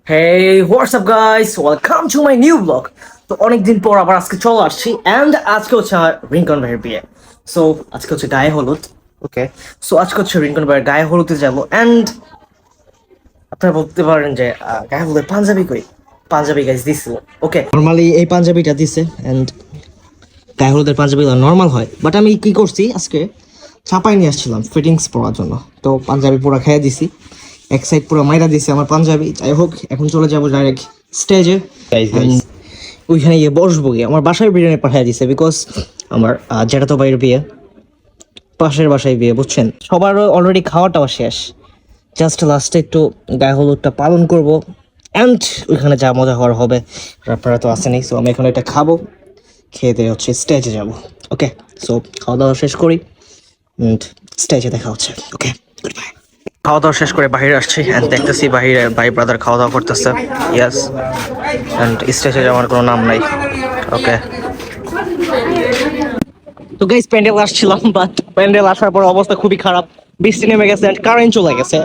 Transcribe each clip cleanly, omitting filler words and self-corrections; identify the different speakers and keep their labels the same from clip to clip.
Speaker 1: Hey, what's up guys? Welcome to my new vlog. তো অনেকদিন পর আবার আজকে চলে আসছি এন্ড আজকে হচ্ছে আমার রিঙ্কন ভাইয়ের বিয়ে। সো আজকে হচ্ছে গায়ে হলুদ। ওকে, সো আজকে হচ্ছে রিঙ্কন ভাইয়ের গায়ে হলুদে যাবো এন্ড আপনারা বলতে পারেন যে গায়ে হলুদের পাঞ্জাবি কই? পাঞ্জাবি গাইস দিছিল। ওকে, নরমালি এই পাঞ্জাবিটা দিছে এন্ড গায়ে হলুদের পাঞ্জাবিগুলো নর্মাল হয়, বাট আমি কি করছি আজকে চাপাই নিয়ে আসছিলাম ফিটিংস পরার জন্য। তো পাঞ্জাবি পুরো খাইয়ে দিছি, এক সাইড পুরো মাইরা দিছে আমার পাঞ্জাবি। যাই হোক, এখন চলে যাবো ডাইরেক্ট স্টেজে, ওইখানে গিয়ে বসবো গিয়ে। আমার বাসায় বিরিয়ানি পাঠিয়ে দিছে বিকজ আমার জ্যাঠাতো ভাইয়ের বিয়ে, পাশের বাসায় বিয়ে, বুঝছেন। সবার অলরেডি খাওয়াটাও শেষ, জাস্ট লাস্টে একটু গায়ে হলুদটা পালন করবো অ্যান্ড ওইখানে যা মজা হওয়ার হবে আপনারা তো আসেনি। সো আমি এখন এটা খাবো, খেয়ে দিয়ে হচ্ছে স্টেজে যাবো। ওকে, সো খাওয়া দাওয়া শেষ করি অ্যান্ড স্টেজে দেখা হচ্ছে। ওকে, গুড বাই। খাওয়া দাওয়া শেষ করে বাইরে আসছি অ্যান্ড দেখতেছি বাইরে ভাই ব্রাদার খাওয়া দাওয়া করতেছে। ইয়াস, অ্যান্ড স্টেজে যাওয়ার কোনো নাম নাই। ওকে, তো গাইস প্যান্ডেল আসছিলাম, বাট প্যান্ডেল আসার পর অবস্থা খুবই খারাপ। বৃষ্টি নেমে গেছে অ্যান্ড কারেন্ট চলে গেছে।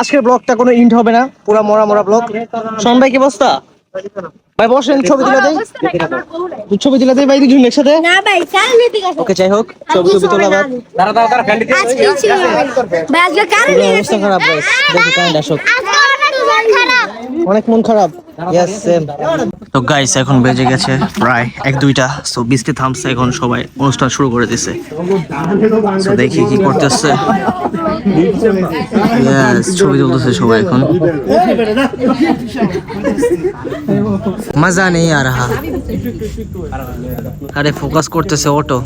Speaker 1: আজকের ব্লগটা কোনো ইন্ড হবে না, পুরো মরা মরা ব্লগ। শোন ভাই, কি অবস্থা? ভাই বসেন, ছবি তুলে দেই, ছবি তুলে দেই ভাই দুজন একসাথে।
Speaker 2: না ভাই, কারেন্ট নেই ঠিক আছে।
Speaker 1: ওকে, যাই হোক, ছবি তোলা বাদ।
Speaker 2: আজকে ছিল ভাই, আজকে কারেন্ট নেই।
Speaker 1: অবস্থা খারাপ গাইস, দেখি কারেন্ট আসুক।
Speaker 2: খারাপ।
Speaker 1: অনেক মন খারাপ। Yes same. তো গাইস এখন বেজে গেছে প্রায় 1-2টা। সো বৃষ্টি থামছে, এখন সবাই অনুষ্ঠান শুরু করে দিছে। সো দেখি কি করতেছে। ইয়েস, ছবি তুলতেছে সবাই এখন। মজা নেই আ রাহা। আরে ফোকাস করতেছে অটো।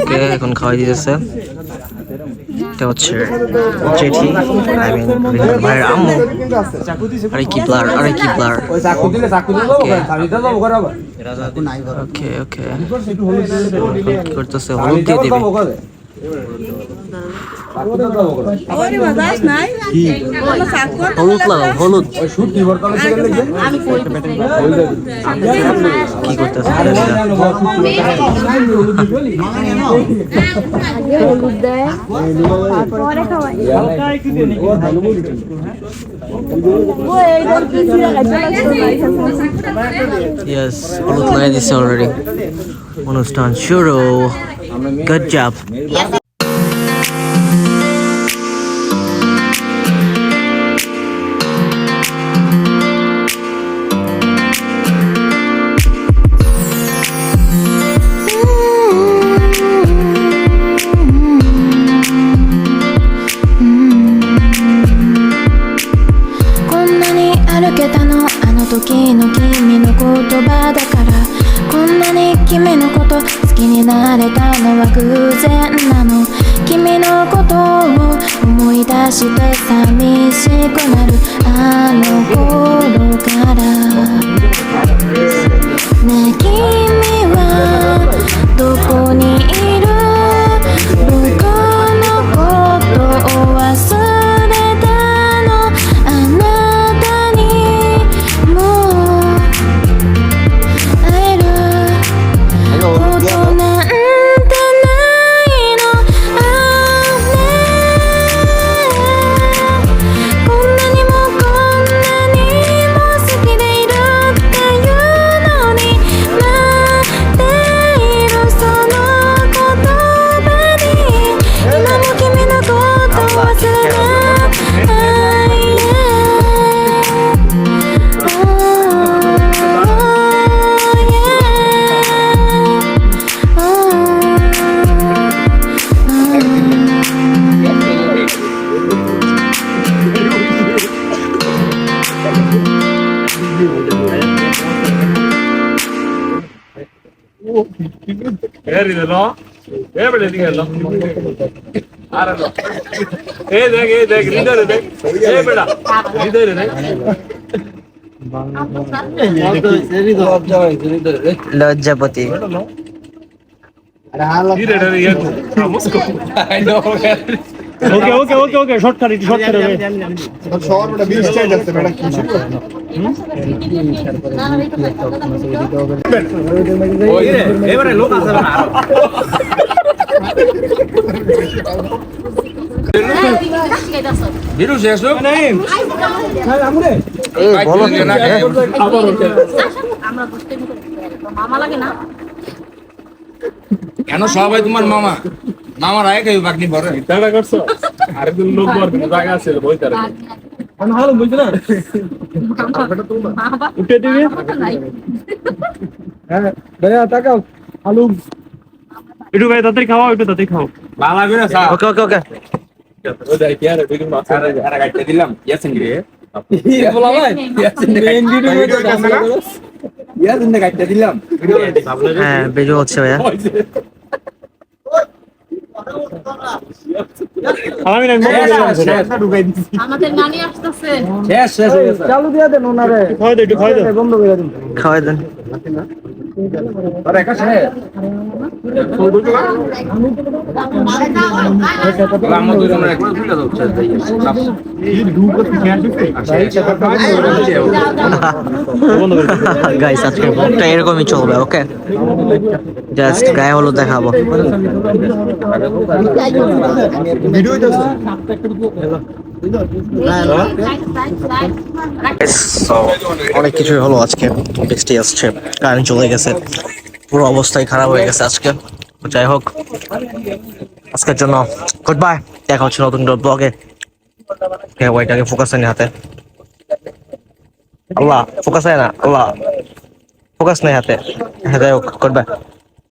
Speaker 1: ওকে, এখন খাওয়াই দিতেছে। এটা হচ্ছে জেঠি, আই মিন রিঙ্কন ভাইয়ের আম্মু। আরে কি ব্লার, আরে কি ব্লার। ওকে ওকে, কি করতেছে? হলুদ দিয়ে দিবে। হলুদ লাগাও, হলুদ। কি করতেছে? Yes, হলুদ লাগাই দিছে অলরেডি। অনুষ্ঠান শুরু। গুড জব।
Speaker 3: 時の君の言葉だからこんなに君のこと好きになれたのは偶然なの君のことを思い出して寂しくなるあの頃からねえ君はどこにいる僕のことを忘れたのあなたにもう会えることなんてないのああねこんなにもこんなにも好きでいるっていうのに待っているその言葉に今も君のこと忘れない
Speaker 4: ಏರಿದೆಲ್ಲೋ ಏ ಬೆಳೆದಿಗೆಲ್ಲ ಆರಲ್ಲ ಏ ದೇಗ ಲೀಡರ್ ಇದೆ ಏ ಬೇಡ ಲೀಡರ್ ಇದೆ
Speaker 1: লজ্জাপতি।
Speaker 4: ওকে ওকে ওকে ওকে শর্টকাট একটু শর্টকাট হবে
Speaker 5: শহর বড় 20 চাই যাচ্ছে ম্যাডাম কি ছিল ওই এবারে লোক আছে না বিরু শেষ হোক নাই আমরে
Speaker 1: এই বলো
Speaker 5: কেন সবাই তোমার মামা মামার আয় কেউ বাগনি পরে
Speaker 4: টাকা করছো আরে দুই লোক বড় জায়গা আছে বই তার ভালো বুঝছ না উঠে দিবি হ্যাঁ ভাইয়া তাকাও আলু একটু ভাই তাড়াতাড়ি খাও একটু তাড়াতাড়ি খাও
Speaker 5: বালা করে সা
Speaker 1: ওকে ওকে ওকে
Speaker 4: ও দেখ কি আর বিগিন মাছ
Speaker 5: আরে গাইতে দিলাম ইয়াসিন রে
Speaker 4: বলা ভাই
Speaker 5: ইয়াসিন
Speaker 4: মেন ভিডিও
Speaker 5: ইয়াসিন গাইতে দিলাম
Speaker 1: হ্যাঁ বেজো হচ্ছে ভাইয়া
Speaker 4: আমি না
Speaker 6: আমাদের নানি আসতেছে
Speaker 5: শেষ শেষ হয়ে গেছে
Speaker 4: চালু দিয়া দেন ওনারে খাওয়া দে একটু খাওয়া দে বন্ধ করে দিন
Speaker 1: খাওয়াই দেন
Speaker 5: আরে একা শেষ আমরা দুজনের একটু তুলে দাও শেষ দেই
Speaker 4: বন্ধ করে দিন
Speaker 1: গাইস আজকের ব্লগটা এরকমই চলবে ওকে জাস্ট গায়ে হলুদ দেখাবো
Speaker 5: ভিডিও হইতাছে
Speaker 1: অনেক কিছুই হলো আজকে বৃষ্টি আসছে কারেন্ট চলে গেছে পুরো অবস্থাই খারাপ হয়ে গেছে আজকে যাই হোক আজকের জন্য গুড বাই দেখা হচ্ছে নতুন ব্লগে ওইটাকে ফোকাস নেই হাতে আল্লাহ ফোকাস হয় না আল্লাহ ফোকাস নেই হাতে হ্যাঁ যাই হোক গুড বাই